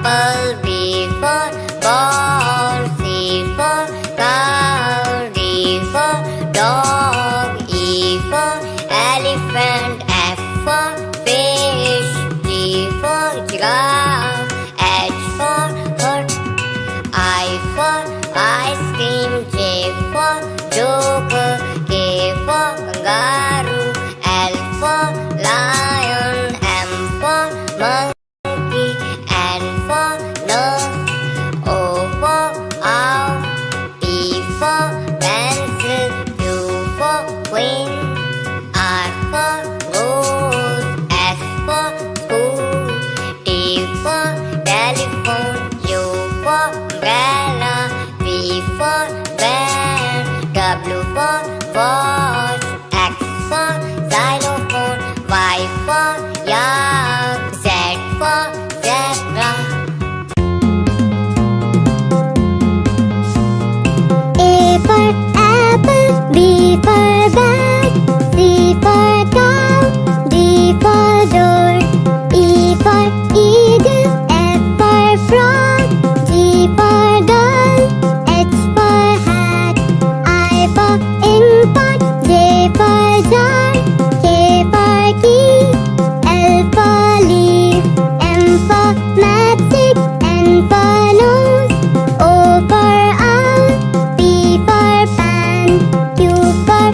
apple. B for ball. C for cow. D for dog. E for elephant. F for fish. G for giraffe. H for horse. I for ice cream. J for joker. K for kangaroo. L for lion. M for monkey. N for nose. O for owl. P for pencil. Q for queen. R for rose. S for school. T for telephone. U for umbrella. V for bear. W for watch. X for xylophone. Y for yak. Z for zebra. A for apple. B for bag. C for cow. D for door. E for eagle. F for frog. G for doll. H for hat. I for ink pot. J for jar. K for key. L for leaf. M for matchstick. N for nose. O for owl. P for pan. Q for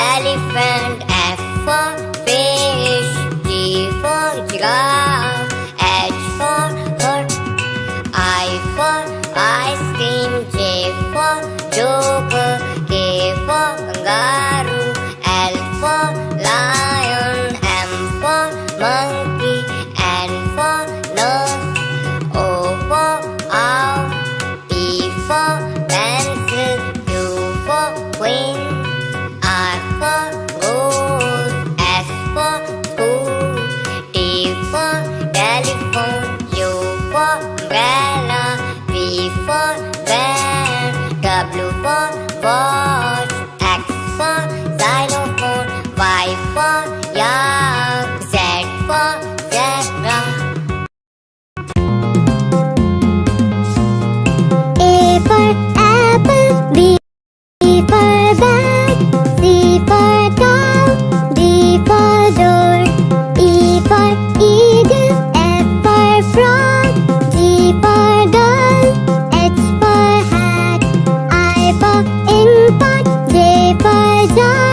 elephant. F for fish. G for giraffe. H for horse. I for ice cream. J for joker. K for kangaroo. L for lion. M for monkey. N for nose. O for owl. P for pencil. Q for queen. R for goose. S for school. T for telephone. U for umbrella. V for van. W for watch. X for xylophone. Y for yak. Z for zebra. A for apple, B for bag, C for cow, D for door, E for eagle, F for frog, G for doll, H for hat, I for ink pot, J for jar.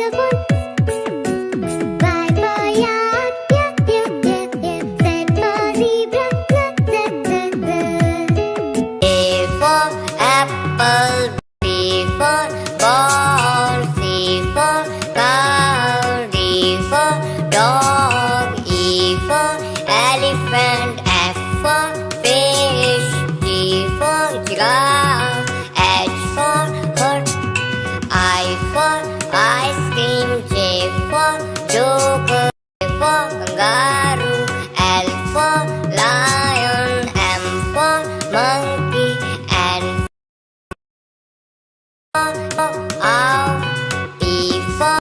xylophone. Y for yak, yak, yak, yak, yak. Z for zebra, z, z, z, z. A for apple, B for ball, C for cow, D for dog, E for elephant, F for fish, G for giraffe, H for horse, I for ice cream, J for